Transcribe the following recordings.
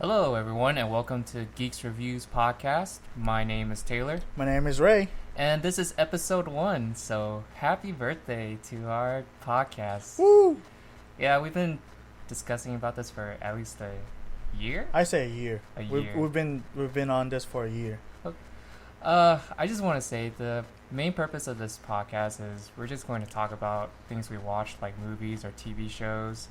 Hello, everyone, and welcome to Geeks Reviews Podcast. My name is Taylor, My name is Ray. and this is episode 1. So, happy birthday to our podcast. Woo! Yeah, we've been discussing about this for at least a year. I say a year. A We've, year. we've been on this for a year. I just want to say the main purpose of this podcast is we're just going to talk about things we watched, like movies or TV shows,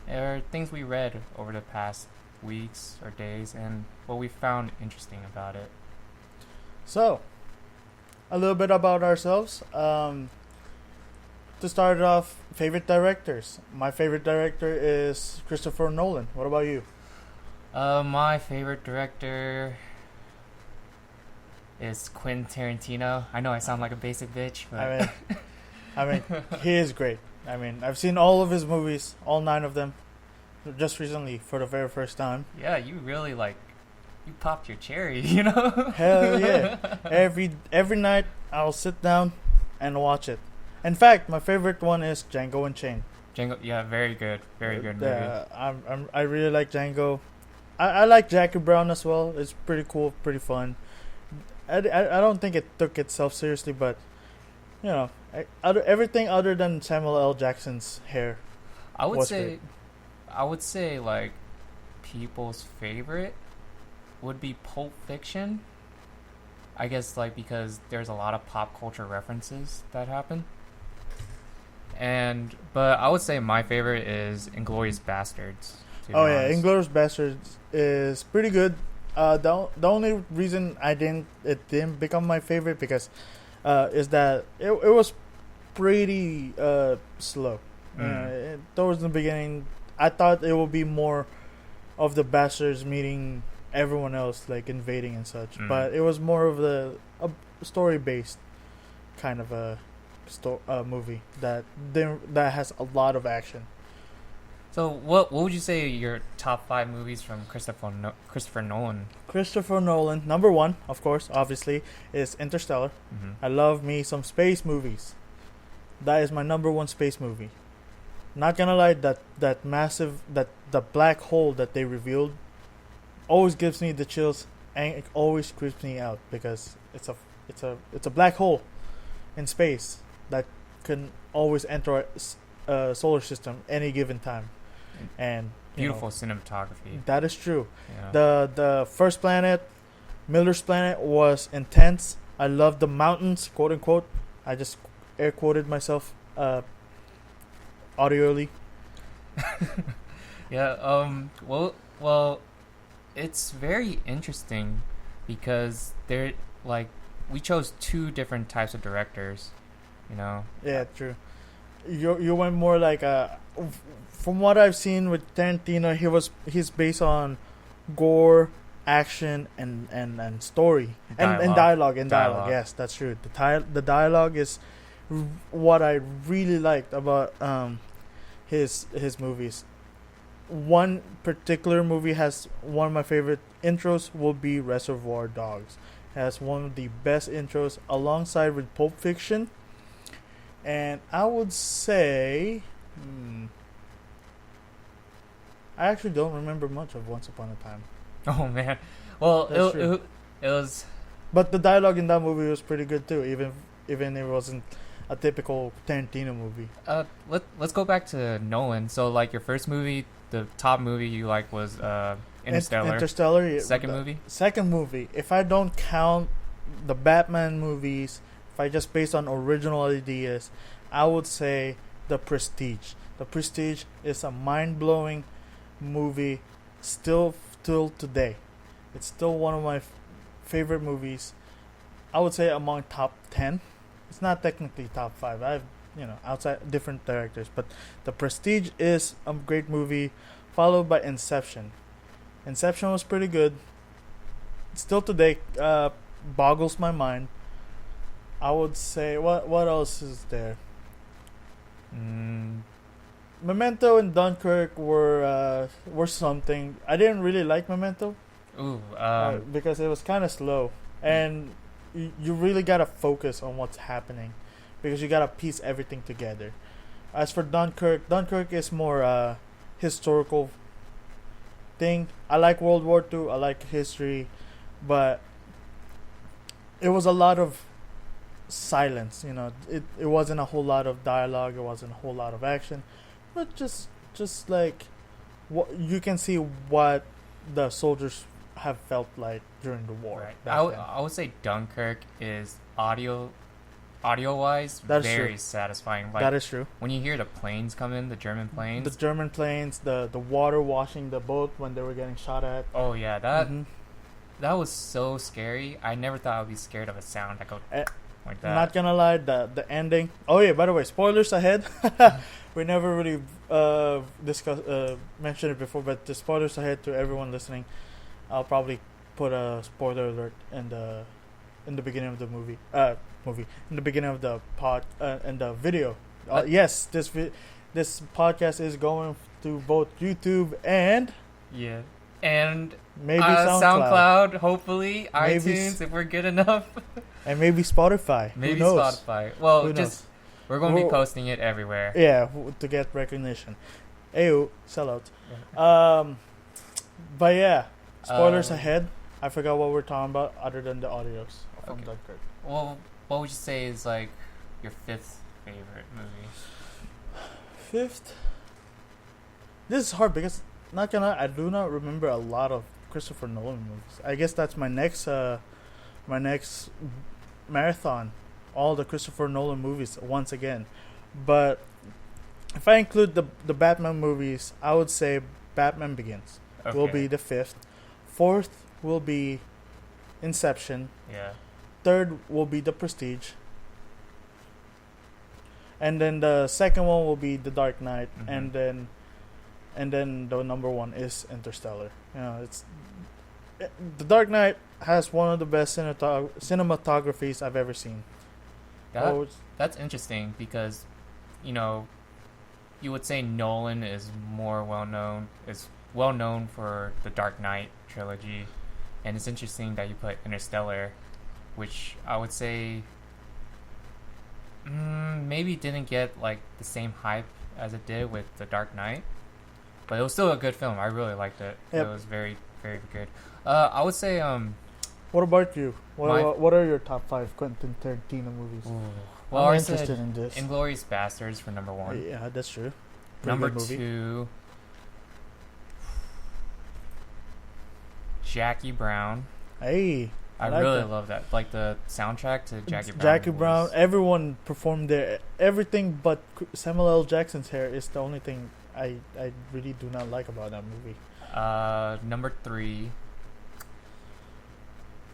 or things we read over the past weeks or days, and what we found interesting about it. So, a little bit about ourselves. To start off, favorite directors. My favorite director is Christopher Nolan. What about you? My favorite director is Quentin Tarantino. I know I sound like a basic bitch, but I mean, he is great. I mean, I've seen all of his movies, all 9 of them, just recently for the very first time. yeah, you really you popped your cherry, you know? Hell yeah! Every night I'll sit down and watch it. In fact, my favorite one is Django Unchained. Django, yeah, very good movie. I really like Django. I like Jackie Brown as well. It's pretty cool, pretty fun. I don't think it took itself seriously, but you know, everything other than Samuel L. Jackson's hair. I would was say, great. like people's favorite would be Pulp Fiction. I guess because there's a lot of pop culture references that happen. But I would say my favorite is Inglourious Bastards. Oh yeah, Inglourious Bastards is pretty good. The only reason it didn't become my favorite because is that it was pretty slow. Towards the beginning, I thought it would be more of the bastards meeting everyone else, like invading and such. But it was more of a story based kind of a movie that has a lot of action. So what would you say are your top 5 movies from Christopher Nolan? Christopher Nolan, number 1, of course, obviously, is Interstellar. Mm-hmm. I love me some space movies. That is my number 1 space movie. Not gonna lie, that massive the black hole that they revealed always gives me the chills, and it always creeps me out because it's a black hole in space that can always enter a solar system any given time. And Beautiful cinematography. that is true. Yeah. The first planet, Miller's planet, was intense. I love the mountains, quote unquote. I just air quoted myself audioly. Yeah. Well, it's very interesting because we chose 2 different types of directors. You know. Yeah, true. You went more like from what I've seen with Tarantino, he's based on gore, action, and story and dialogue. Yes, that's true. The dialogue is what I really liked about his movies. One particular movie has one of my favorite intros will be Reservoir Dogs. It has one of the best intros alongside with Pulp Fiction. And I would say I actually don't remember much of Once Upon a Time. Oh man. Well, it was. But the dialogue in that movie was pretty good too, even if it wasn't a typical Tarantino movie. Let's go back to Nolan. So your first movie, the top movie you liked was Interstellar. Interstellar. Second movie. If I don't count the Batman movies, if I just based on original ideas, I would say The Prestige. The Prestige is a mind-blowing movie still today. It's still one of my favorite movies. I would say among top 10. It's not technically top 5. I've outside different directors, but The Prestige is a great movie, followed by Inception. Inception was pretty good. Still today boggles my mind. I would say what else is there? Memento and Dunkirk were something. I didn't really like Memento. Ooh, because it was kind of slow, and you really gotta focus on what's happening, because you gotta piece everything together. As for Dunkirk is more historical thing. I like World War II. I like history, but it was a lot of silence. You know, it wasn't a whole lot of dialogue. It wasn't a whole lot of action, but just like what you can see what the soldiers have felt like during the war. Right. back then. I would say Dunkirk is audio wise That's very true. satisfying. Like That is true. when you hear the planes come in, the German planes. The German planes, the water washing the boat when they were getting shot at. Oh yeah, that Mhm. that was so scary. I never thought I would be scared of a sound that go Eh, like that. Not gonna lie, the ending. Oh yeah, by the way, spoilers ahead. We never really mentioned it before, but the spoilers ahead to everyone listening. I'll probably put a spoiler alert in the beginning of the movie. In the beginning of the in the video. Yes, this podcast is going to both YouTube and Yeah, and maybe SoundCloud, hopefully Maybe iTunes if we're good enough. and maybe Spotify. Maybe Who knows? Spotify. Well, Who just we're going to be Well- posting it everywhere. Yeah, to get recognition. Ayo, sellout. But yeah, spoilers Uh, ahead. I forgot what we're talking about other than the audios from Okay. Dunkirk. Well, what would you say is like your fifth favorite movie? Fifth. This is hard because not gonna. I do not remember a lot of Christopher Nolan movies. I guess that's my next marathon, all the Christopher Nolan movies once again. But if I include the Batman movies, I would say Batman Begins will be the fifth. Fourth will be Inception. Yeah. Third will be The Prestige. And then the second one will be The Dark Knight, Mhm. and then the number one is Interstellar. You know, The Dark Knight has one of the best cinematographies I've ever seen. That, that's interesting because, you know, you would say Nolan is well known for the Dark Knight trilogy, and it's interesting that you put Interstellar, which I would say maybe didn't get like the same hype as it did with the Dark Knight, but it was still a good film. I really liked it. Yep. It was very, very good. I would say What about you? My- What are your top 5 Quentin Tarantino movies? well, I'm I interested said in this. Inglourious Bastards for number one. Yeah, that's true. Pretty Number good movie. 2, Jackie Brown. Hey, I like really that. love that. Like the soundtrack to Jackie Brown. Jackie Brown. was- Everyone performed there. Everything but Samuel L. Jackson's hair is the only thing I really do not like about that movie. Number 3,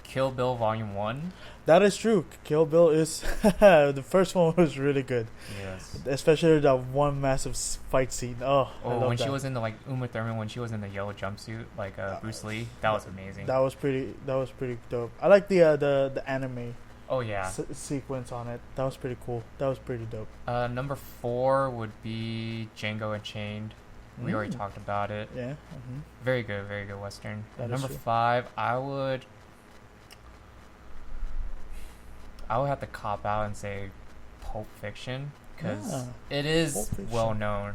Kill Bill Volume 1. That is true. Kill Bill is the first one was really good, Yes. especially that one massive fight scene. Oh, I Oh, love when that. she was in the Uma Thurman, when she was in the yellow jumpsuit, like Bruce Lee, that was amazing. That was pretty dope. I like the anime Oh yeah. sequence on it. That was pretty cool. That was pretty dope. Number 4 would be Django Unchained. We already Mm. talked about it. Yeah. Very good Western. That is Number true. 5, I would have to cop out and say Pulp Fiction because Yeah. it Pulp is Fiction. well known,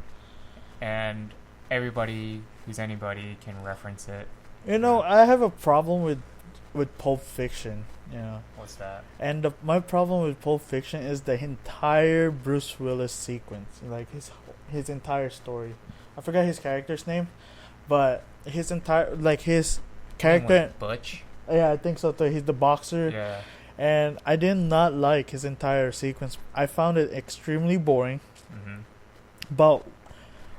and everybody who's anybody can reference it. You know, I have a problem with Pulp Fiction. You know, What's that? and my problem with Pulp Fiction is the entire Bruce Willis sequence, like his entire story. I forgot his character's name, but his entire his character. Butch. Yeah, I think so too. He's the boxer. Yeah. And I did not like his entire sequence. I found it extremely boring. hmm But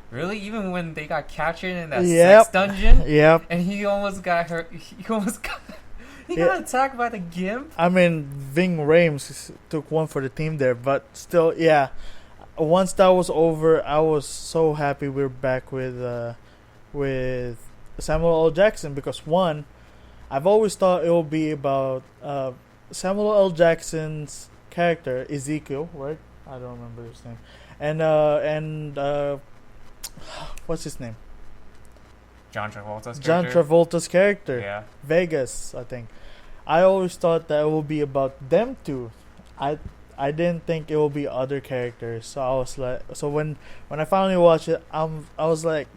Really, even when they got captured in that Yep. sex dungeon, yep, and he almost got hurt. He almost got. He Yeah. got attacked by the gimp. I mean Ving Rhames took one for the team there, but still, yeah. Once that was over, I was so happy we're back with Samuel L. Jackson because one, I've always thought it will be about Samuel L. Jackson's character Ezekiel, right? I don't remember his name, and what's his name? John Travolta's John character. Travolta's character, Yeah. Vegas, I think. I always thought that it will be about them two. I didn't think it will be other characters. So I was like, so when I finally watched it, I was like,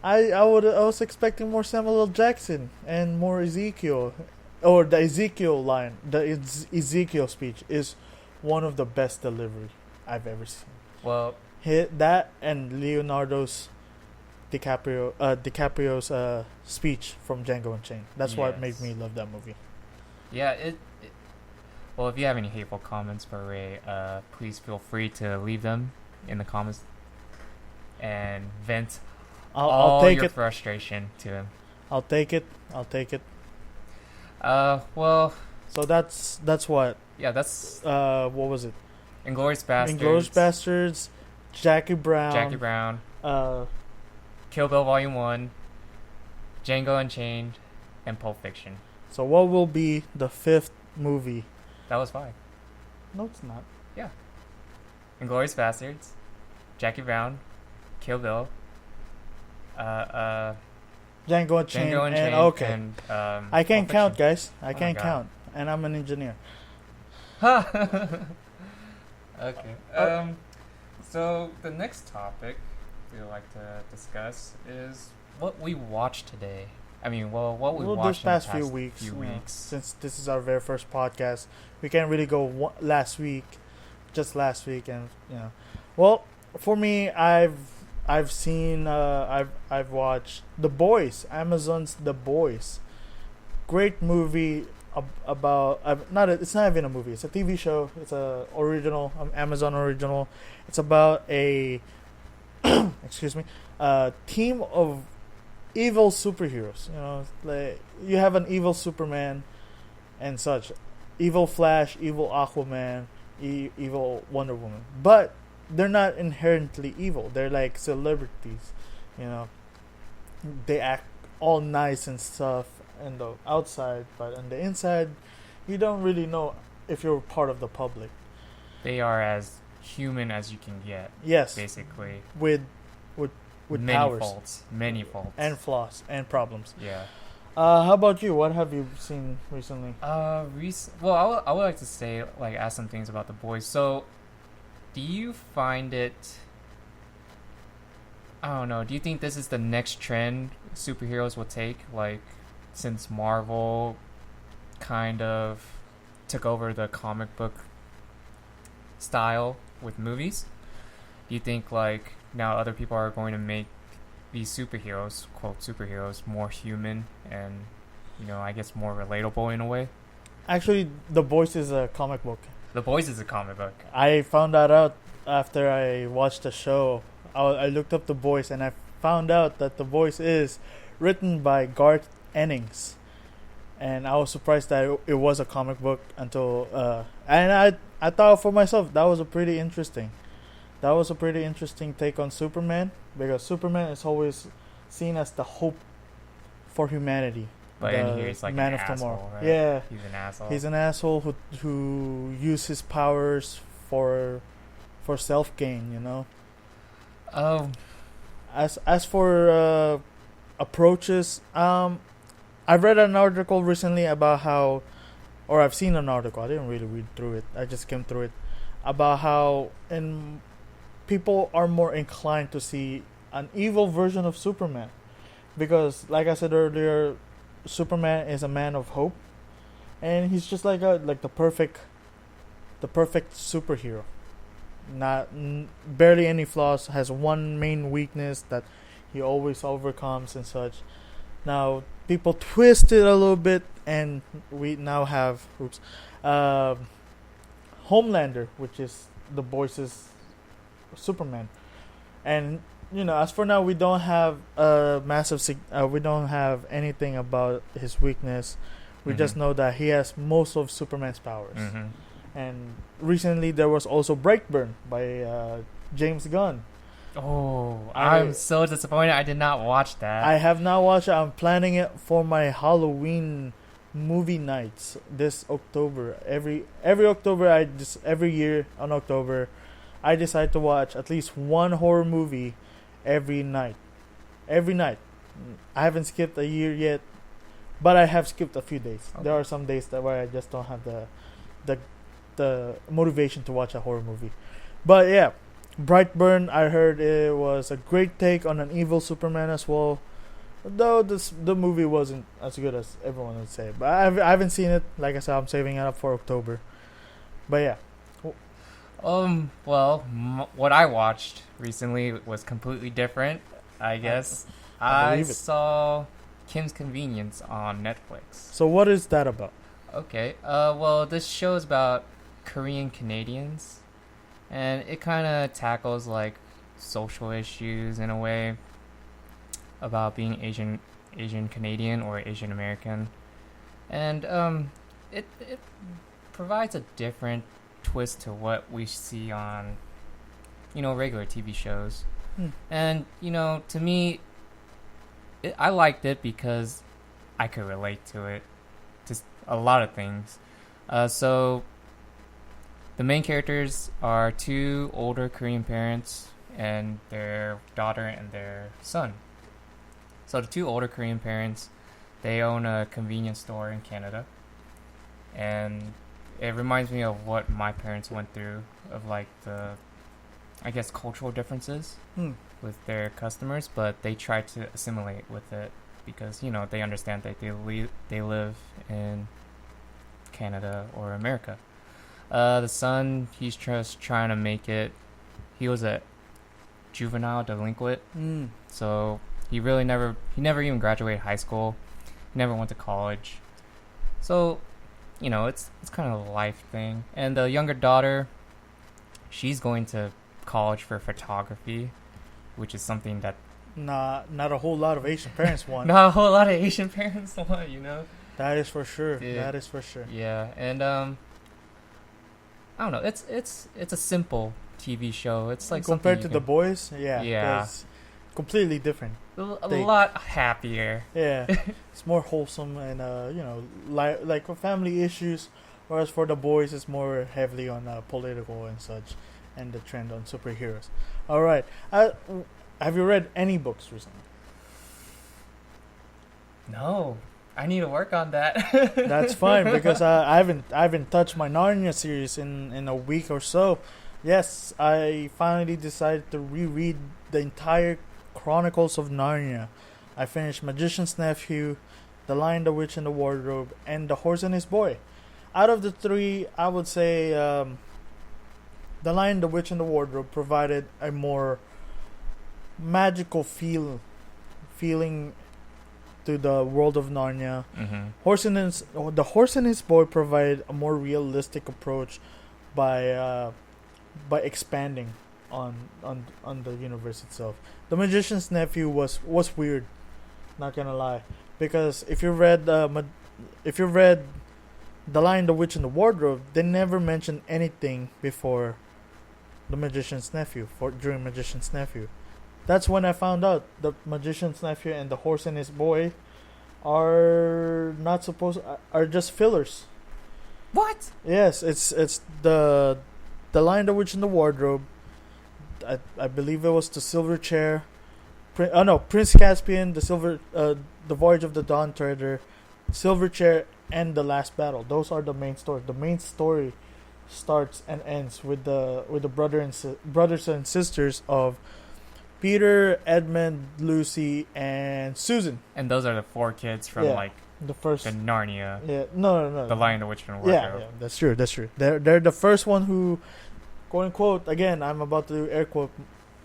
I was expecting more Samuel L. Jackson and more Ezekiel, or the Ezekiel line. The Ezekiel speech is one of the best delivery I've ever seen. Well, Hit that and DiCaprio's speech from Django Unchained. That's what made me love that movie. Yeah, well, if you have any hateful comments for Ray, please feel free to leave them in the comments and vent I'll take your it. frustration to him. I'll take it. Well, So that's what. yeah, that's What was it? Inglourious Basterds. Inglourious Bastards, Jackie Brown. Kill Bill Volume 1, Django Unchained, and Pulp Fiction. So what will be the fifth movie? That was 5. No, it's not. Inglourious Basterds, Jackie Brown, Kill Bill, Django Unchained. and Okay. and, I can't Pulp count, Fiction. guys. I my can't God. count, and I'm an engineer. Okay. So the next topic we would like to discuss is what we watched today. I mean, what we Well, watched this past in the few past weeks, few you know, weeks. since this is our very first podcast, we can't really go just last week, and Well, for me, I've seen I've watched The Boys, Amazon's The Boys. Great movie about it's not even a movie. It's a TV show. It's a original Amazon original. It's about a excuse me, a team of evil superheroes. Like you have an evil Superman and such, evil Flash, evil Aquaman, evil Wonder Woman, but they're not inherently evil. They're like celebrities, They act all nice and stuff on the outside, but on the inside, you don't really know if you're part of the public. They are as human as you can get. Yes, basically. with many powers, many faults, and flaws and problems. yeah. How about you? What have you seen recently? Well, I would like to say, like, ask some things about The Boys. So, do you find it? I don't know. Do you think this is the next trend superheroes will take? Like, since Marvel kind of took over the comic book style with movies, do you think, like, now other people are going to make these superheroes, quote superheroes, more human and, I guess more relatable in a way? Actually, The Boys is a comic book. The Boys is a comic book. I found that out after I watched the show. I looked up The Boys, and I found out that The Boys is written by Garth Ennis. And I was surprised that it was a comic book until and I thought for myself that was a pretty interesting take on Superman, because Superman is always seen as the hope for humanity. But in here he's like man an of asshole, tomorrow. right? Yeah, He's an asshole. he's an asshole who uses powers for self gain. Oh, As for approaches, I've read an article recently about how, or I've seen an article. I didn't really read through it. I just skimmed through it about how people are more inclined to see an evil version of Superman, because, like I said earlier, Superman is a man of hope, and he's just like the perfect superhero. Barely any flaws. Has one main weakness that he always overcomes and such. Now people twist it a little bit, and we now have Homelander, which is The Boys' Superman, and as for now, we don't have we don't have anything about his weakness. We just know that he has most of Superman's powers. Mm-hmm. And recently there was also Brightburn by James Gunn. Oh, I'm so disappointed. I did not watch that. I have not watched it. I'm planning it for my Halloween movie nights this October. Every October, every year on October, I decide to watch at least one horror movie every night. Every night. I haven't skipped a year yet, but I have skipped a few days. Okay. There are some days where I just don't have the motivation to watch a horror movie. But yeah, Brightburn, I heard it was a great take on an evil Superman as well. Though the movie wasn't as good as everyone would say. But I haven't seen it. Like I said, I'm saving it up for October. But yeah. Well, what I watched recently was completely different, I guess. I saw Kim's Convenience on Netflix. So what is that about? Okay. Well, this show is about Korean Canadians, and it kind of tackles like social issues in a way about being Asian Canadian or Asian American, and it provides a different twist to what we see on regular TV shows. And to me, I liked it because I could relate to it, just a lot of things. So the main characters are two older Korean parents and their daughter and their son. So the two older Korean parents, they own a convenience store in Canada, and it reminds me of what my parents went through, of like the, I guess, cultural differences with their customers, but they try to assimilate with it because they understand that they live in Canada or America. The son, he's just trying to make it. He was a juvenile delinquent, so he never even graduated high school. He never went to college. So, it's kind of a life thing. And the younger daughter, she's going to college for photography, which is something that not a whole lot of Asian parents want. Not a whole lot of Asian parents want, That is for sure. Dude. That is for sure. Yeah, and I don't know. It's a simple TV show. It's like compared to The Boys, yeah, it's completely different. A lot happier. Yeah, it's more wholesome and like for family issues, whereas for The Boys, it's more heavily on political and such, and the trend on superheroes. All right, have you read any books recently? No, I need to work on that. That's fine because I haven't touched my Narnia series in a week or so. Yes, I finally decided to reread the entire Chronicles of Narnia. I finished Magician's Nephew, The Lion, the Witch, and the Wardrobe, and The Horse and His Boy. Out of the three, I would say The Lion, the Witch, and the Wardrobe provided a more magical feeling to the world of Narnia. Mm-hmm. The Horse and His Boy provided a more realistic approach by expanding on the universe itself. The Magician's Nephew was weird, not gonna lie, because if you read The Lion, the Witch, and the Wardrobe, they never mentioned anything before The Magician's Nephew during Magician's Nephew. That's when I found out the Magician's Nephew and the Horse and His Boy are just fillers. What? Yes, it's the Lion, the Witch, and the Wardrobe. I believe it was the Silver Chair. Prince Caspian, the Voyage of the Dawn Treader, Silver Chair, and The Last Battle. Those are the main story. The main story starts and ends with the brothers and sisters of Peter, Edmund, Lucy, and Susan. And those are the four kids from the first the Narnia. Yeah, no. The Lion, the Witch, and the Wardrobe. Yeah, that's true. They're the first one who, quote unquote, again, I'm about to do air quote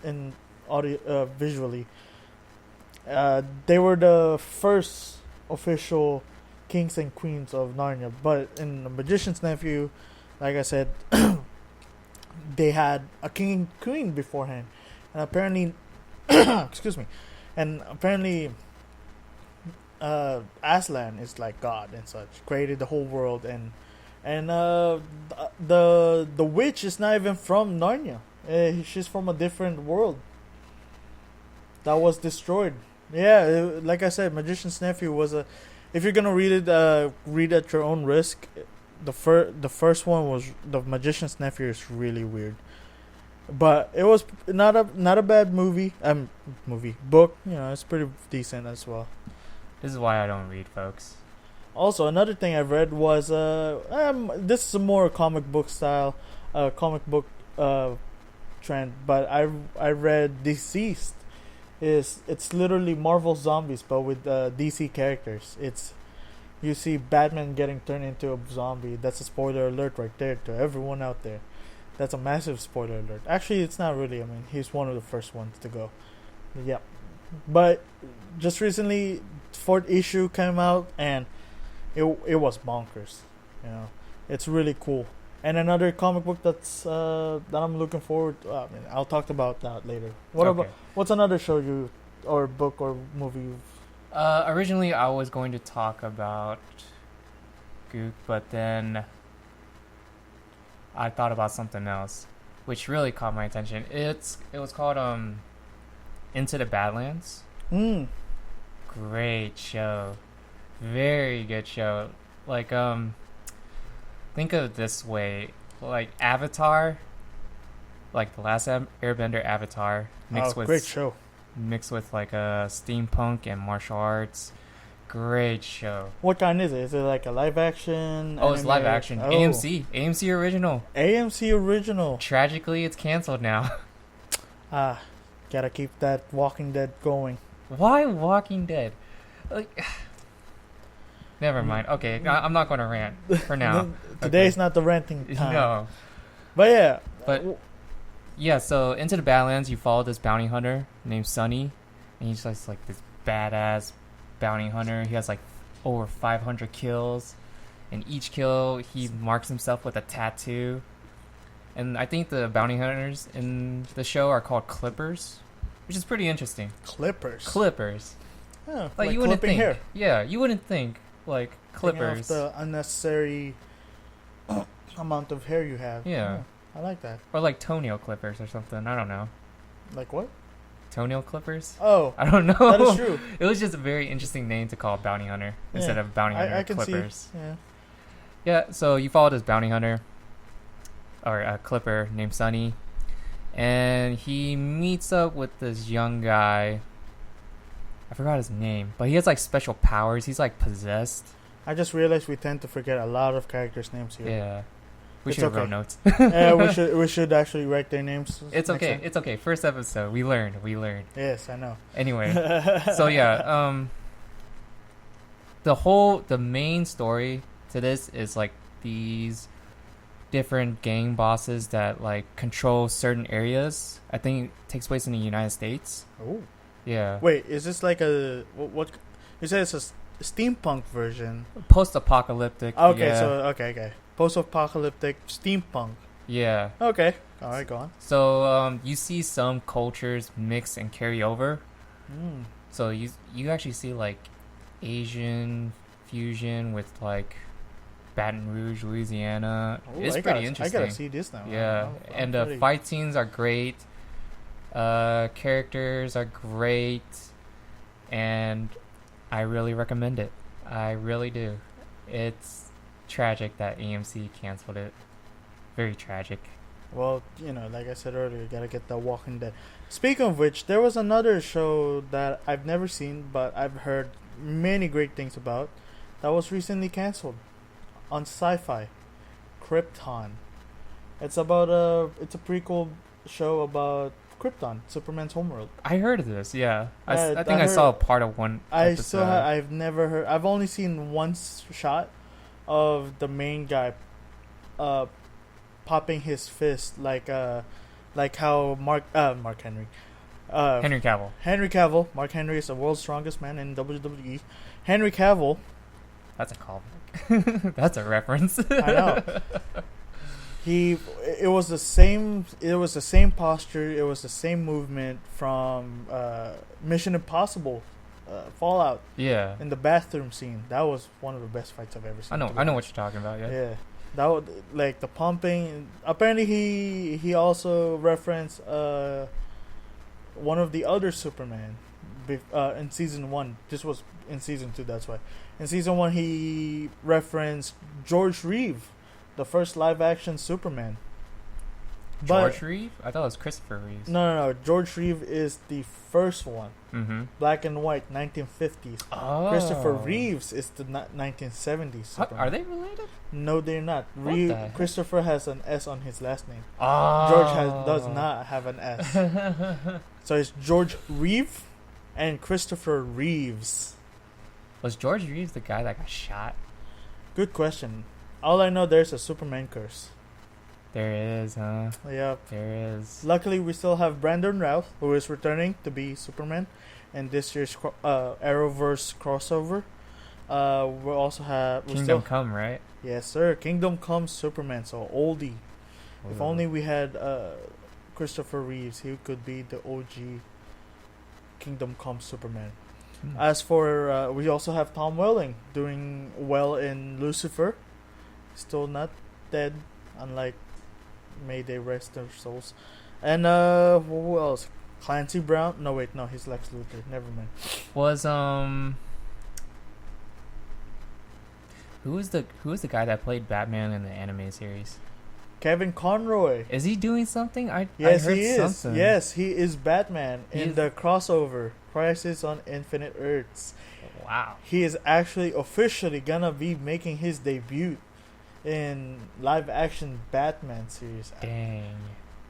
in audio visually. They were the first official kings and queens of Narnia. But in The Magician's Nephew, like I said, they had a king and queen beforehand, and apparently, excuse me, and apparently, Aslan is like God and such, created the whole world, and the witch is not even from Narnia. She's from a different world that was destroyed. Yeah, like I said, Magician's Nephew was a. If you're gonna read it, read at your own risk. The first one was The Magician's Nephew is really weird, but it was not a bad movie. Book. It's pretty decent as well. This is why I don't read, folks. Also, another thing I read was this is a more comic book style, trend, but I read Deceased. It's literally Marvel zombies, but with DC characters. You see Batman getting turned into a zombie. That's a spoiler alert right there to everyone out there. That's a massive spoiler alert. Actually, it's not really. I mean, he's one of the first ones to go. Yeah, but just recently, fourth issue came out, and it was bonkers. You know, it's really cool. And another comic book that I'm looking forward to. I mean, I'll talk about that later. What's another show you or book or movie you've... Originally, I was going to talk about Gook, but then I thought about something else, which really caught my attention. It was called Into the Badlands. Great show, very good show. Like think of it this way, like Avatar, like the last Airbender Avatar mixed with great show. Mixed with like a steampunk and martial arts. Great show. What kind is it? Is it like a live action? Oh, it's live action. Oh. AMC original. AMC original. Tragically, it's canceled now. Gotta keep that Walking Dead going. Why Walking Dead? Like, never mind. Okay, I'm not going to rant for now. Today's not the ranting time. No. But yeah. Yeah, so Into the Badlands, you follow this bounty hunter named Sonny, and he's just like this badass bounty hunter. He has like over 500 kills, and each kill he marks himself with a tattoo. And I think the bounty hunters in the show are called Clippers, which is pretty interesting. Clippers. Yeah, like you wouldn't clipping think. hair. Yeah, you wouldn't think like Clippers. The unnecessary amount of hair you have. Yeah. I like that. Or like toenail clippers or something. I don't know. Like what? Toenail clippers? Oh. I don't know. That is true. It was just a very interesting name to call a bounty hunter instead of bounty hunter I can clippers. See. Yeah. Yeah, so you follow this bounty hunter or a clipper named Sonny, and he meets up with this young guy. I forgot his name, but he has like special powers. He's like possessed. I just realized we tend to forget a lot of characters' names here. Yeah. We should have wrote notes. Yeah, we should actually write their names. It's okay. It's okay. First episode, we learned. Yes, I know. Anyway, so yeah, the main story to this is like these different gang bosses that like control certain areas. I think it takes place in the United States. Oh. Yeah. Wait, is this like a what? You said it's a steampunk version. Post-apocalyptic. Okay, yeah. so okay. Post-apocalyptic steampunk. Yeah. Okay. All right, go on. So you see some cultures mix and carry over. So you actually see like Asian fusion with like Baton Rouge, Louisiana. It's pretty interesting. I gotta see this now. Yeah, and the fight scenes are great. Characters are great, and I really recommend it. I really do. It's tragic that AMC canceled it. Very tragic. Well, like I said earlier, you gotta get the Walking Dead. Speaking of which, there was another show that I've never seen, but I've heard many great things about, that was recently canceled on Sci-Fi. Krypton. It's a prequel show about Krypton, Superman's homeworld. I heard of this. Yeah, I think I saw a part of one. I've never heard. I've only seen one shot of the main guy popping his fist like how Mark Henry Henry Cavill. Mark Henry is the world's strongest man in WWE. Henry Cavill. That's a callback. That's a reference. I know. It was the same posture, it was the same movement from Mission Impossible Fallout. Yeah. In the bathroom scene. That was one of the best fights I've ever seen. I know what you're talking about, yeah. Yeah. That was, like, the pumping. Apparently he also referenced one of the other Superman in season 1. This was in season 2, that's why. In season 1 he referenced George Reeve, the first live action Superman. But George Reeve? I thought it was Christopher Reeves. no. George Reeve is the first one. Mm-hmm. Black and white, 1950s. Oh. Christopher Reeves is the 1970s. Superman. Are they related? No, they're not. What the heck? Christopher has an S on his last name. Oh. George does not have an S. So it's George Reeve and Christopher Reeves. Was George Reeves the guy that got shot? Good question. All I know, there's a Superman curse. There is, huh? Yep. There is. Luckily, we still have Brandon Routh, who is returning to be Superman in this year's Arrowverse crossover. We also have Kingdom Come, right? Yes, sir. Kingdom Come Superman. So oldie. If only we had Christopher Reeves, he could be the OG Kingdom Come Superman. As for we also have Tom Welling doing well in Lucifer. Still not dead, unlike May They Rest Their Souls. And who else? Clancy Brown? No, wait, no, he's Lex Luthor. Never mind. Was who was the guy that played Batman in the anime series? Kevin Conroy. Is he doing something? Yes, I heard he is. something. Yes, he is Batman in the crossover Crisis on Infinite Earths. Wow. He is actually officially gonna be making his debut in live action Batman series. Dang.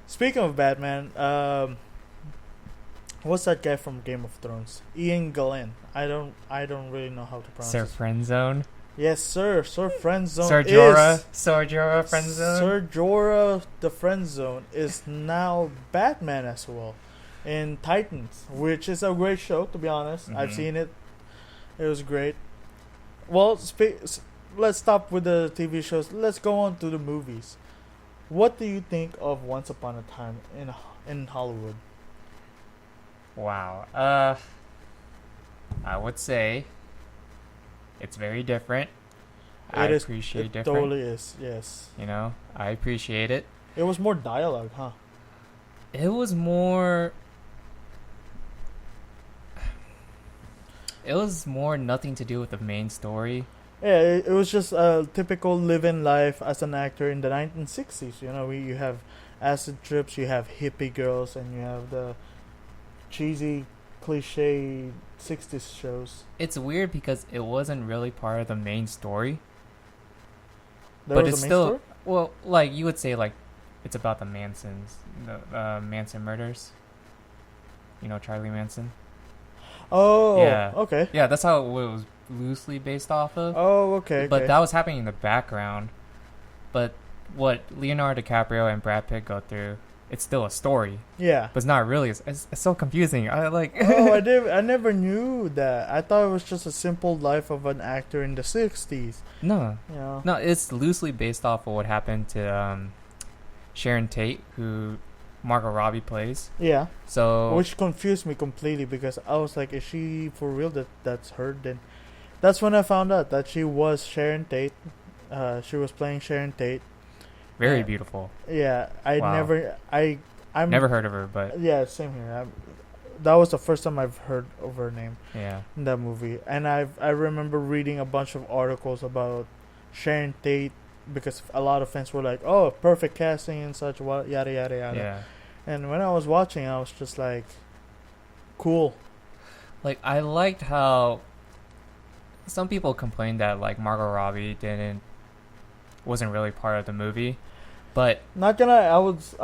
Speaking of Batman, what's that guy from Game of Thrones? Ian Glenn. I don't really know how to pronounce Sir it. Friendzone. Yes, sir. Sir Friendzone. Sir Jorah. Sir Jorah Friendzone. Sir Jorah the Friendzone is now Batman as well in Titans, which is a great show, to be honest. I've seen it. It was great. Well, let's stop with the TV shows. Let's go on to the movies. What do you think of Once Upon a Time in Hollywood? Wow. I would say it's very different. I appreciate it different. Totally is. Yes. You know, I appreciate it. It was more dialogue, huh? It was more. It was more nothing to do with the main story. Yeah, it was just a typical living life as an actor in the 1960s. You know, you have acid trips, you have hippie girls, and you have the cheesy, cliche 60s shows. It's weird because it wasn't really part of the main story. But it's still story? Well, like you would say, like it's about the Mansons, the Manson murders. You know, Charlie Manson. Oh, yeah. Okay. Yeah, that's how it was loosely based off of. Oh, okay. But that was happening in the background. But what Leonardo DiCaprio and Brad Pitt go through, it's still a story. Yeah. But it's not really. It's so confusing. I never knew that. I thought it was just a simple life of an actor in the 60s. No. Yeah. No, it's loosely based off of what happened to Sharon Tate, who Margot Robbie plays. Yeah. So which confused me completely because I was like, is she for real? That's her? Then that's when I found out that she was Sharon Tate. She was playing Sharon Tate. Very beautiful. Yeah, I've never heard of her, but yeah, same here. That was the first time I've heard of her name. Yeah. In that movie, and I remember reading a bunch of articles about Sharon Tate because a lot of fans were like, "Oh, perfect casting and such, what yada yada yada." Yeah. And when I was watching, I was just like, "Cool." Like I liked how some people complained that like Margot Robbie wasn't really part of the movie. But not gonna, I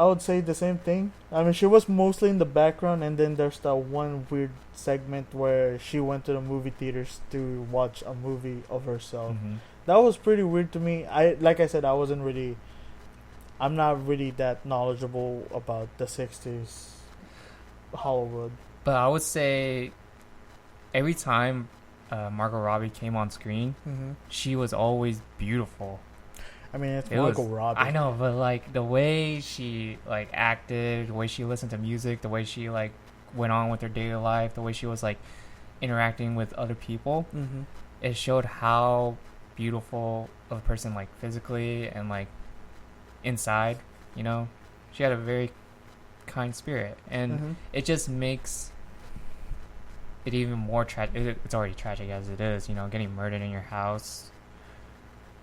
would say the same thing. I mean, she was mostly in the background, and then there's that one weird segment where she went to the movie theaters to watch a movie of herself. Mm-hmm. That was pretty weird to me. Like I said, I'm not really that knowledgeable about the 60s Hollywood. But I would say every time Margot Robbie came on screen, she was always beautiful. I mean, it's Margot Robbie. I know, but like the way she like acted, the way she listened to music, the way she like went on with her daily life, the way she was like interacting with other people, it showed how beautiful of a person, like physically and like inside, you know. She had a very kind spirit, and it just makes it even more tragic. It's already tragic as it is, you know, getting murdered in your house.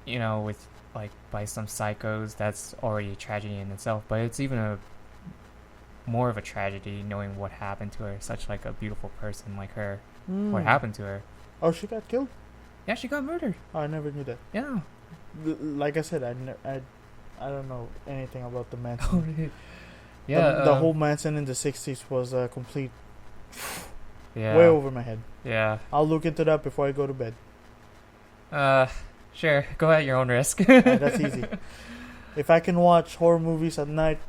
with like by some psychos, that's already a tragedy in itself. But it's even a more of a tragedy knowing what happened to her. Such like a beautiful person like her. What happened to her? Oh, she got killed? Yeah, she got murdered. Oh, I never knew that. Yeah. Like I said, I don't know anything about the Manson. Yeah. The whole Manson in the 60s was a complete... Yeah. Way over my head. Yeah. I'll look into that before I go to bed. Sure. Go at your own risk. That's easy. If I can watch horror movies at night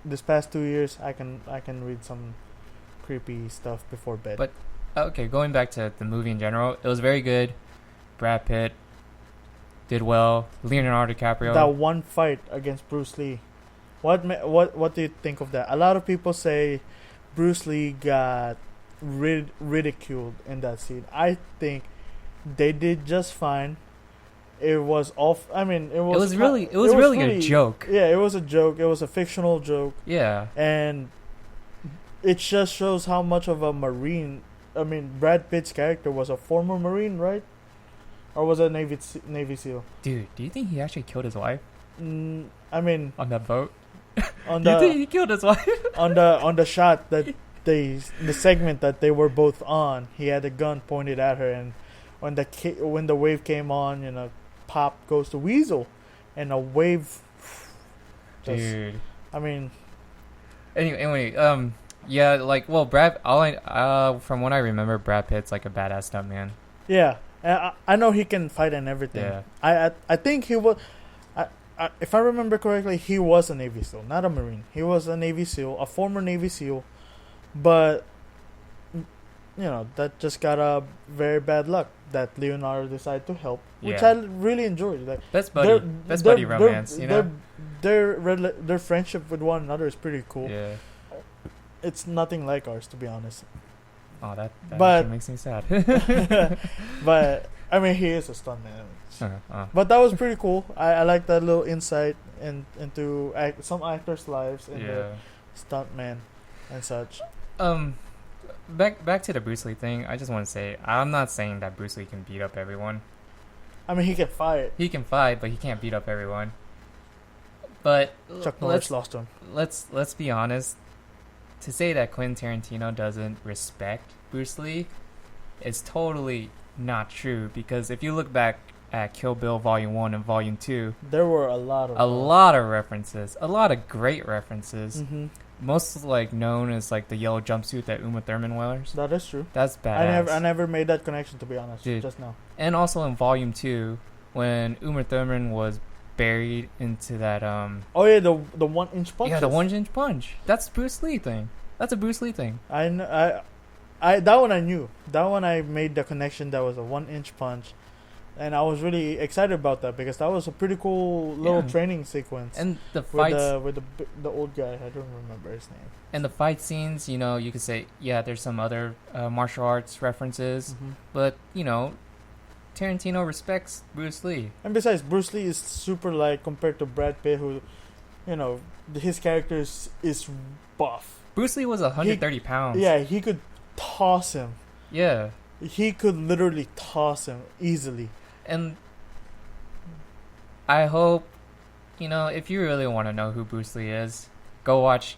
this past 2 years, I can read some creepy stuff before bed. But okay, going back to the movie in general, it was very good. Brad Pitt did well. Leonardo DiCaprio. That one fight against Bruce Lee. What do you think of that? A lot of people say Bruce Lee got ridiculed in that scene. I think they did just fine. It was off. I mean, it was really a joke. Yeah, it was a joke. It was a fictional joke. Yeah. And it just shows how much of a Marine. I mean, Brad Pitt's character was a former Marine, right? Or was it Navy SEAL? Dude, do you think he actually killed his wife? I mean, on that boat. On do you think he killed his wife? on the shot that the segment that they were both on, he had a gun pointed at her, and when the wave came on, pop goes the weasel, and a wave. Dude. I mean. Anyway, yeah, like, well, from what I remember, Brad Pitt's like a badass stuntman. Yeah, I know he can fight and everything. Yeah. I think he was. If I remember correctly, he was a Navy SEAL, not a Marine. He was a Navy SEAL, a former Navy SEAL, but that just got a very bad luck that Leonardo decided to help, which I really enjoyed. Like best buddy romance, their friendship with one another is pretty cool. Yeah, it's nothing like ours, to be honest. Oh, that actually makes me sad. But I mean, he is a stuntman. But that was pretty cool. I like that little insight into some actors' lives and the stuntman and such. Back to the Bruce Lee thing. I just want to say, I'm not saying that Bruce Lee can beat up everyone. I mean, he can fight. He can fight, but he can't beat up everyone. But Chuck Norris lost him. Let's be honest. To say that Quentin Tarantino doesn't respect Bruce Lee is totally not true, because if you look back at Kill Bill Volume 1 and Volume 2, there were a lot of references, a lot of great references. Mm-hmm. Most known as like the yellow jumpsuit that Uma Thurman wears. That is true. That's badass. I never made that connection, to be honest. Dude. Just now. And also in Volume 2, when Uma Thurman was buried into that Oh yeah, the 1-inch punch. Yeah, the 1-inch punch. That's Bruce Lee thing. That's a Bruce Lee thing. I that one I knew. That one I made the connection. That was a 1-inch punch, and I was really excited about that because that was a pretty cool little training sequence. And the fights with the old guy, I don't remember his name. And the fight scenes, you could say, there's some other martial arts references, but Tarantino respects Bruce Lee. And besides, Bruce Lee is super light compared to Brad Pitt, who, his character is buff. Bruce Lee was 130 pounds. Yeah, he could toss him. Yeah. He could literally toss him easily. And I hope, if you really want to know who Bruce Lee is, go watch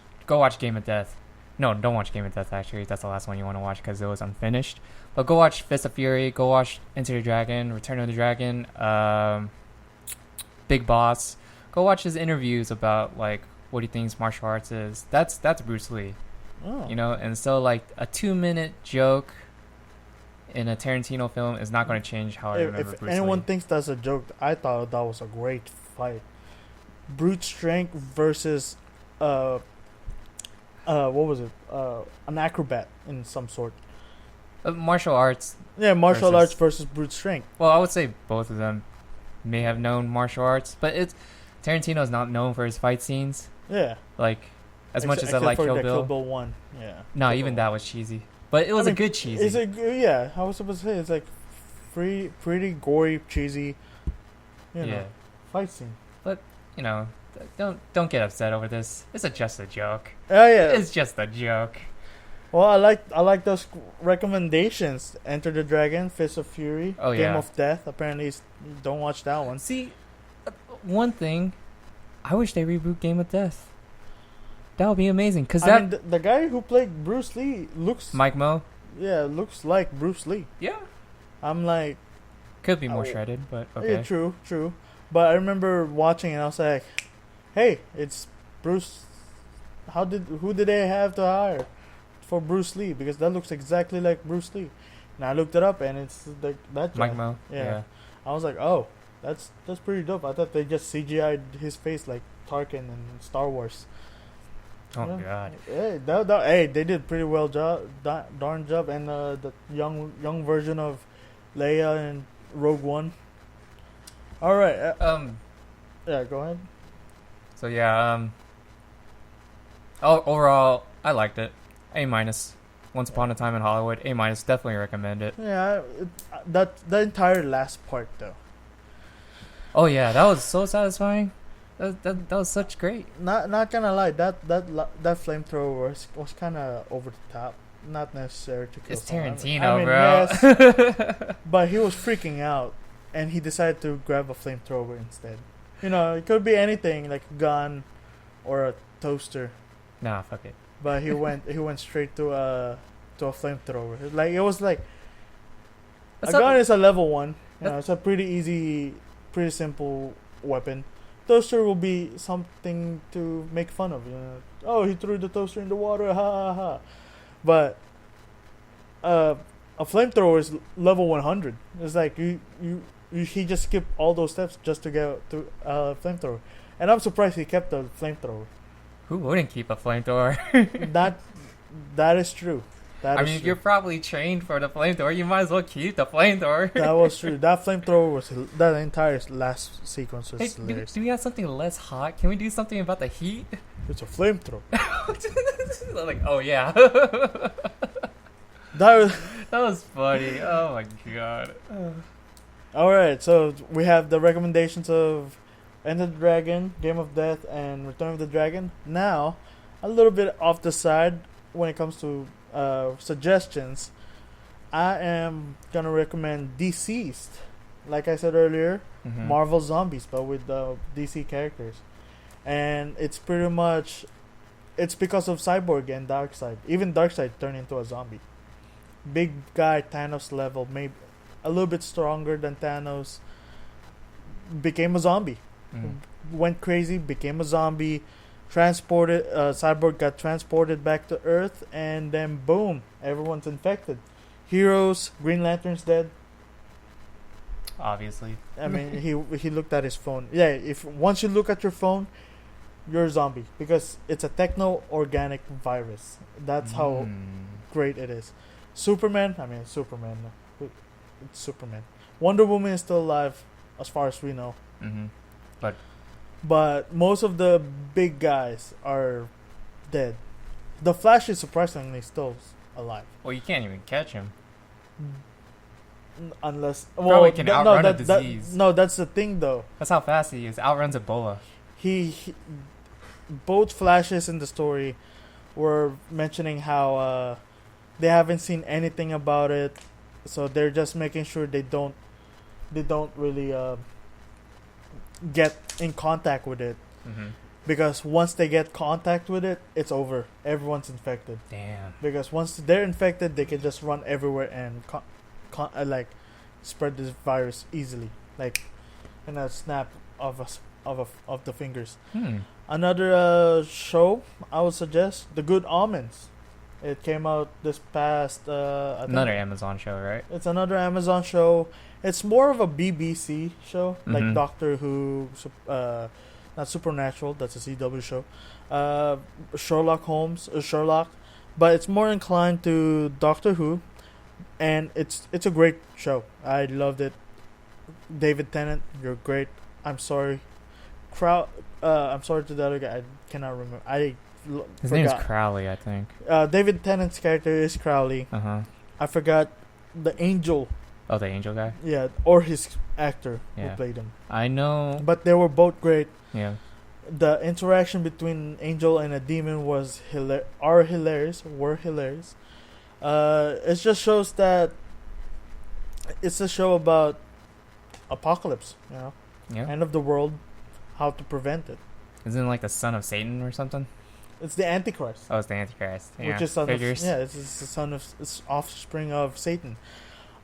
Game of Death. No, don't watch Game of Death, actually. That's the last one you want to watch because it was unfinished. But go watch Fist of Fury. Go watch Enter the Dragon, Return of the Dragon, Big Boss. Go watch his interviews about, what he thinks martial arts is. That's Bruce Lee. Oh. And so, a 2-minute joke in a Tarantino film is not going to change how I remember Bruce Lee. If anyone thinks that's a joke, I thought that was a great fight. Brute strength versus, what was it? An acrobat in some sort. Martial arts. Yeah, martial arts versus brute strength. Well, I would say both of them may have known martial arts, but Tarantino's not known for his fight scenes. Yeah. As much as I like Kill Bill. Kill Bill 1, yeah. No, even that was cheesy. But it was a good cheesy. I was supposed to say, it's pretty gory, cheesy, fight scene. But, don't get upset over this. It's just a joke. Oh, yeah. It's just a joke. Well, I like those recommendations. Enter the Dragon, Fist of Fury, Game of Death. Apparently, don't watch that one. See, one thing, I wish they reboot Game of Death. That would be amazing. Cause I mean, the guy who played Bruce Lee looks Mike Mo. Yeah, looks like Bruce Lee. Yeah. I'm like, could be more shredded, but okay. Yeah, true. But I remember watching and I was like, hey, it's Bruce. Who did they have to hire for Bruce Lee? Because that looks exactly like Bruce Lee. And I looked it up and it's like that. Mike Mo. Yeah. I was like, oh, that's pretty dope. I thought they just CGI'd his face like Tarkin in Star Wars. Oh God. Hey, they did pretty well darn job, and the young version of Leia and Rogue One. All right. Yeah, go ahead. So yeah. Overall, I liked it. A-. Once Upon a Time in Hollywood. A-. Definitely recommend it. Yeah, the entire last part though. Oh yeah, that was so satisfying. That was such great. Not gonna lie, that flamethrower was kind of over the top. Not necessary to kill. It's someone. Tarantino, bro. Yes, but he was freaking out, and he decided to grab a flamethrower instead. You know, it could be anything like a gun or a toaster. Nah, fuck it. But he went straight to a flamethrower. Like it was like a gun is a level 1. You know, it's a pretty easy, pretty simple weapon. Toaster will be something to make fun of. You know, oh, he threw the toaster in the water, ha ha ha. But a flamethrower is level 100. It's like he just skipped all those steps just to get to a flamethrower, and I'm surprised he kept the flamethrower. Who wouldn't keep a flamethrower? that is true. If you're probably trained for the flamethrower, you might as well keep the flamethrower. That was true. That flamethrower was that entire last sequence was hilarious. Do we have something less hot? Can we do something about the heat? It's a flamethrower. Like, oh yeah. that was funny. Oh my god. All right, so we have the recommendations of Enter the Dragon, Game of Death, and Return of the Dragon. Now, a little bit off the side when it comes to suggestions, I am gonna recommend Deceased. Like I said earlier, Marvel Zombies, but with DC characters, and it's pretty much because of Cyborg and Darkseid. Even Darkseid turned into a zombie. Big guy, Thanos level, maybe a little bit stronger than Thanos. Became a zombie. Went crazy, became a zombie. Transported, Cyborg got transported back to Earth, and then boom, everyone's infected. Heroes, Green Lantern's dead. Obviously. I mean, he looked at his phone. Yeah, if once you look at your phone, you're a zombie because it's a techno-organic virus. That's how great it is. Superman. It's Superman. Wonder Woman is still alive, as far as we know. But most of the big guys are dead. The Flash is surprisingly still alive. Well, you can't even catch him. Unless... Probably can outrun a disease. No, that's the thing, though. That's how fast he is. Outruns Ebola. He both Flashes in the story were mentioning how they haven't seen anything about it. So they're just making sure they don't really... get in contact with it, because once they get contact with it, it's over. Everyone's infected. Damn. Because once they're infected, they can just run everywhere and spread this virus easily, like in a snap of the fingers. Another show I would suggest, The Good Omens. It came out this past. Another Amazon show, right? It's another Amazon show. It's more of a BBC show, like Doctor Who, not Supernatural. That's a CW show. Sherlock Holmes, Sherlock, but it's more inclined to Doctor Who, and it's a great show. I loved it. David Tennant, you're great. I'm sorry, I'm sorry to the other guy. I cannot remember. His name is Crowley, I think. David Tennant's character is Crowley. I forgot the Angel. Oh, the Angel guy? Yeah, or his actor who played him. I know. But they were both great. Yeah. The interaction between Angel and a demon was hilarious. It just shows that it's a show about apocalypse, end of the world. how to prevent it. Isn't it like the son of Satan or something? It's the Antichrist, Oh, it's the Antichrist. Yeah. which is son of, Figures. it's the son of, it's offspring of Satan.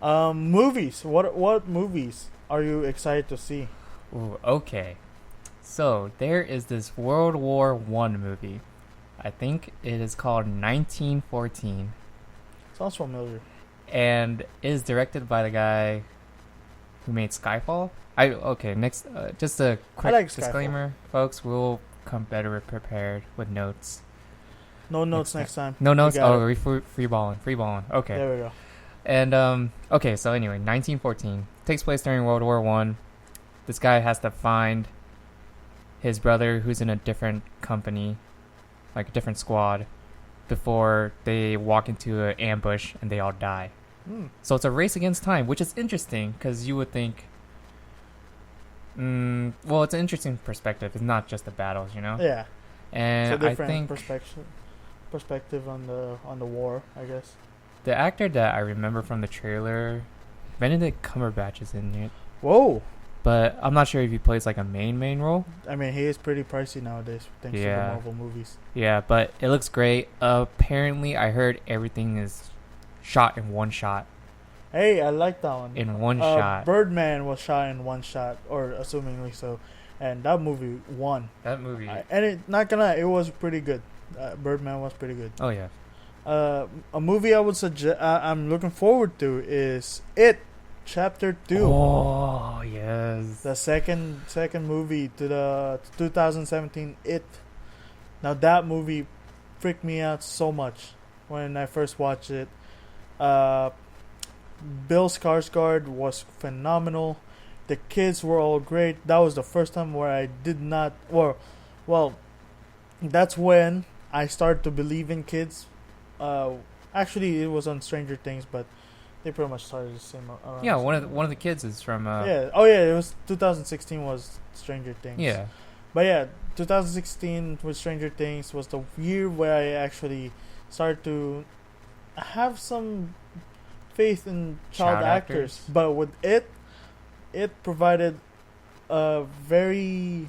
Movies. What movies are you excited to see? Ooh, okay. So there is this World War One movie. I think it is called 1914, Sounds familiar. and it is directed by the guy who made Skyfall. Next, just a quick like Skyfall. disclaimer, folks. We'll come better prepared with notes. No notes next time. No notes. got Oh, free balling. Okay. There we go. And okay, so anyway, 1914 takes place during World War One. This guy has to find his brother, who's in a different company, like a different squad, before they walk into an ambush and they all die. So it's a race against time, which is interesting because you would think, well, it's an interesting perspective. It's not just the battles, you know. Yeah. And It's a I different think perspective on the war, I guess. the actor that I remember from the trailer, Benedict Cumberbatch, is in it. Whoa. But I'm not sure if he plays like a main role. I mean, he is pretty pricey nowadays thanks to the Yeah. Marvel movies. Yeah, but it looks great. Apparently, I heard everything is shot in one shot. Hey, I like that one. In one shot. Birdman was shot in one shot, or assumingly so, and that movie won. That movie. And it, not gonna lie, it was pretty good. Birdman was pretty good. Oh yeah. A movie I would suggest, I'm looking forward to is It, Chapter 2. Oh yes. The second movie to the 2017 It. Now that movie freaked me out so much when I first watched it. Bill Skarsgård was phenomenal. The kids were all great. That was the first time where I did not, well, that's when I started to believe in kids. Actually, it was on Stranger Things, but they pretty much started the same. Yeah, one of the kids is from. Yeah. Oh yeah, it was 2016 was Stranger Things. Yeah. But yeah, 2016 with Stranger Things was the year where I actually started to have some faith in child actors. But with it provided a very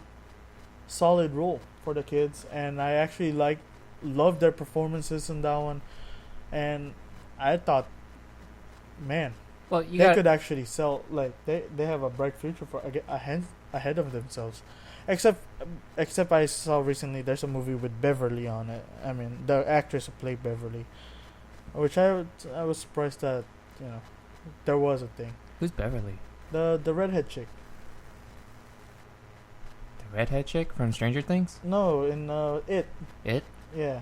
solid role for the kids, and I actually loved their performances in that one. And I thought, man, Well, they could actually sell, like they have a bright future for ahead of themselves. Except I saw recently there's a movie with Beverly on it. I mean, the actress who played Beverly, which I was surprised that there was a thing. Who's Beverly? The redhead chick. The redhead chick from Stranger Things? No, in It. It? Yeah,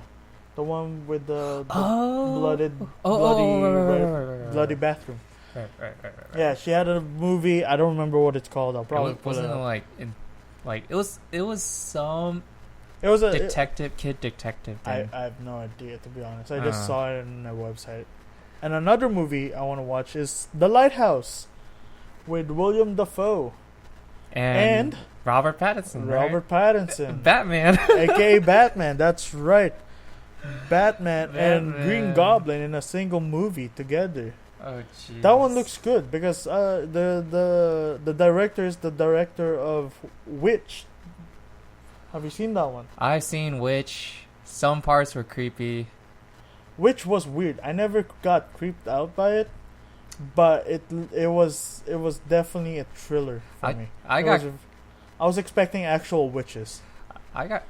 the one with the Oh. bloody bathroom. Right. Yeah, she had a movie. I don't remember what it's called. I'll probably put it wasn't up. it was some It was a detective thing. I have no idea, to be honest. I just Uh-huh. saw it on their website. And another movie I want to watch is The Lighthouse with William Dafoe and Robert Pattinson. Robert Pattinson, Batman. aka Batman. That's right, Batman and Batman. Green Goblin in a single movie together. Oh jeez. That one looks good because the director is the director of Witch. Have you seen that one? I've seen Witch. Some parts were creepy. Which was weird. I never got creeped out by it, but it was definitely a thriller for me. I was expecting actual witches.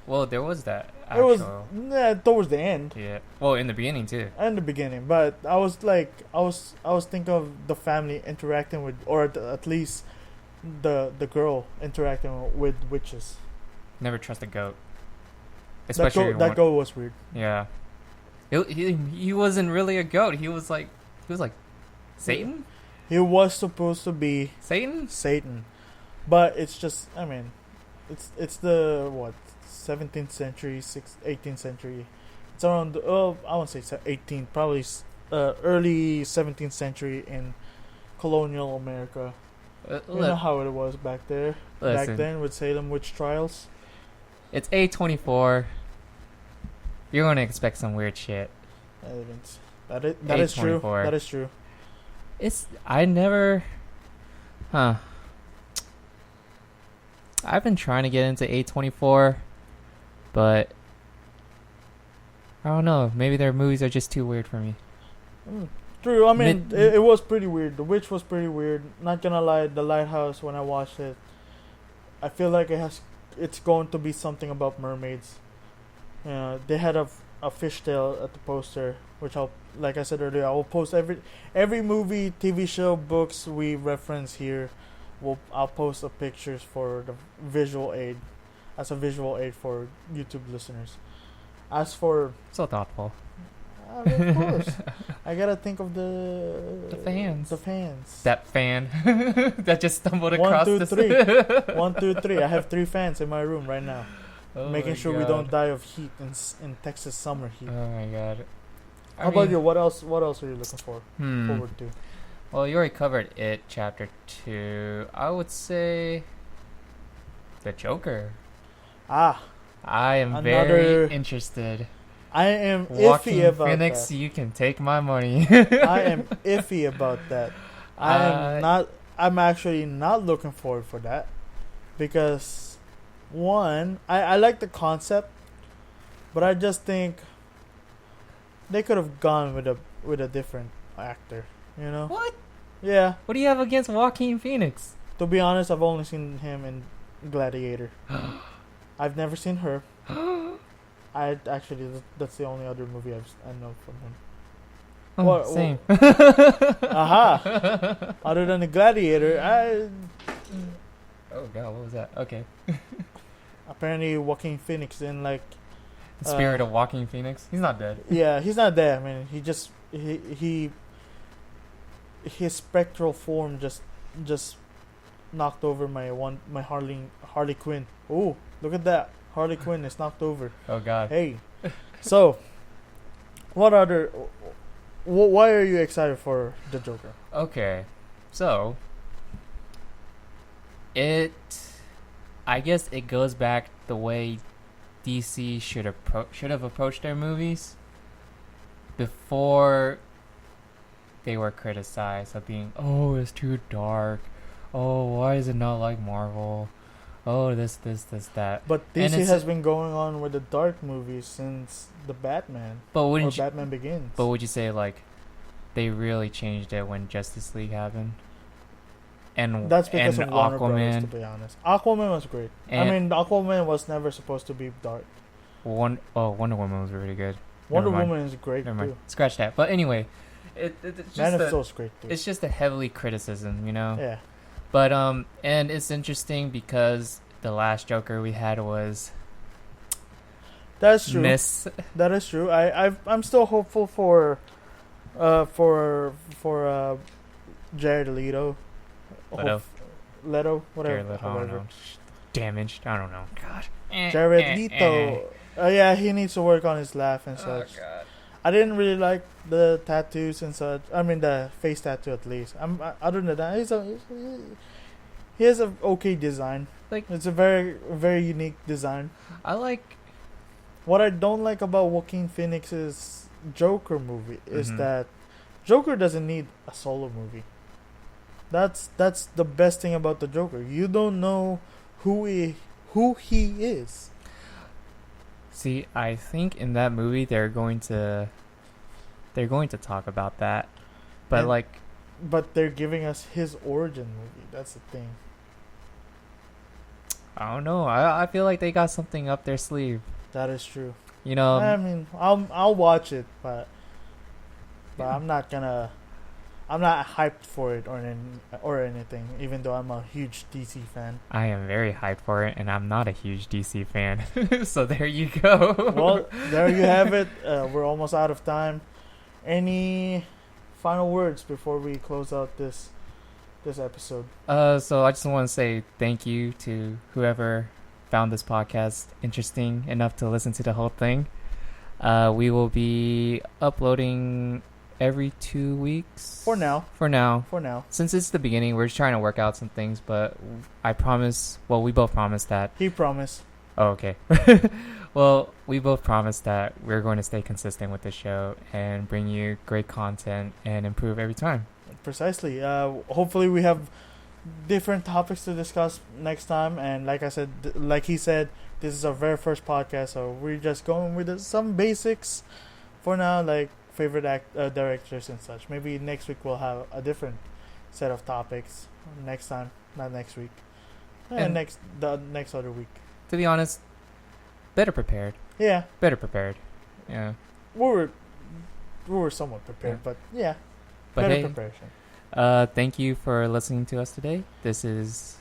Well, there was that. It was Actual, towards the end yeah. Well, in the beginning too. and the beginning, but I was thinking of the family interacting with, or at least the girl interacting with witches. Never trust a goat. That Especially goat was weird. Yeah. He wasn't really a goat. He was like Satan? He was supposed to be Satan? but it's just, I mean, it's the 17th century, 18th century. It's around I won't say 18th, probably early 17th century in colonial America. You know how it was back there, back then with Salem witch trials. It's A24. You're gonna expect some weird shit. That is true. A24. That is true. I never. Huh. I've been trying to get into A24, but I don't know. Maybe their movies are just too weird for me. True. I mean, it was pretty weird. The Witch was pretty weird. Not gonna lie, The Lighthouse. When I watched it, I feel like it's going to be something about mermaids. They had a fishtail at the poster, which like I said earlier, I will post every movie, TV show, books we reference here. I'll post the pictures for the visual aid, as a visual aid for YouTube listeners. As for So thoughtful. of course, I gotta think of the fans. The fans. That fan that just stumbled 1, across 2, this. 3. 1, 2, 3. I have 3 fans in my room right now, Oh making my sure we God. don't die of heat in Texas summer heat. Oh my God. How about you? What else? What else are you looking forward to? Well, you already covered it, chapter 2. I would say the Joker. I am very interested. I am Joaquin iffy about Phoenix, that. you can take my money. I am iffy about that. I'm actually not looking forward for that because one, I like the concept, but I just think they could have gone with a different actor. You know? What? Yeah. What do you have against Joaquin Phoenix? To be honest, I've only seen him in Gladiator. I've never seen her. That's the only other movie I know from him. Oh, same. Aha! Other than the Gladiator, Oh God, what was that? Okay. apparently Joaquin Phoenix didn't like. The spirit of Joaquin Phoenix. He's not dead. Yeah, he's not there. I mean, he his spectral form just knocked over my Harley Quinn. Oh, look at that! Harley Quinn is knocked over. Oh God. Hey, so what other? Why are you excited for the Joker? Okay, so I guess it goes back the way DC should have approached their movies before they were criticized of being, oh, it's too dark. Oh, why is it not like Marvel? Oh, this, that. But DC has been going on with the dark movies since the Batman. Batman Begins. But would you say like they really changed it when Justice League happened? And that's because and of Warner Brothers, Aquaman. to be honest. Aquaman was great. I mean, Aquaman was never supposed to be dark. Wonder Woman was really good. Wonder Never mind. Woman is great Never mind. too. Scratch that. But anyway, it's Man just of Steel's great too. it's just a heavily criticism, you know. Yeah. But and it's interesting because the last Joker we had was That's true. Miss. That is true. I'm still hopeful for Jared Leto. Leto, whatever. Jared Leto, I don't know. Damaged. I don't know. God. Jared Leto. Yeah, he needs to work on his laugh and such. Oh God. I didn't really like the tattoos and such. I mean, the face tattoo at least. Other than that, he has a okay design. Like, it's a very, very unique design. I like. What I don't like about Joaquin Phoenix's Joker movie is that Joker doesn't need a solo movie. That's the best thing about the Joker. You don't know who he is. See, I think in that movie they're going to talk about that, but but they're giving us his origin movie. That's the thing. I don't know. I feel like they got something up their sleeve. That is true. You know. I mean, I'll watch it, but I'm not hyped for it or anything. Even though I'm a huge DC fan. I am very hyped for it, and I'm not a huge DC fan. So there you go. Well, there you have it. We're almost out of time. Any final words before we close out this episode? So I just want to say thank you to whoever found this podcast interesting enough to listen to the whole thing. We will be uploading every 2 weeks. For now. Since it's the beginning, we're just trying to work out some things, but I promise, well, we both promise that. He promised. Oh, okay. Well, we both promise that we're going to stay consistent with the show and bring you great content and improve every time. Precisely. Hopefully we have different topics to discuss next time. And like I said, like he said, this is our very first podcast, so we're just going with some basics for now, like favorite directors and such. Maybe next week we'll have a different set of topics. Next time, not next week, and the next other week. To be honest, better prepared. Yeah, better prepared. Yeah, we were somewhat prepared, but yeah, but better hey, preparation. Thank you for listening to us today. This is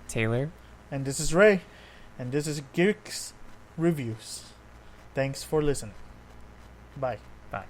Taylor, and this is Ray, and this is Geeks Reviews. Thanks for listening. Bye. Bye.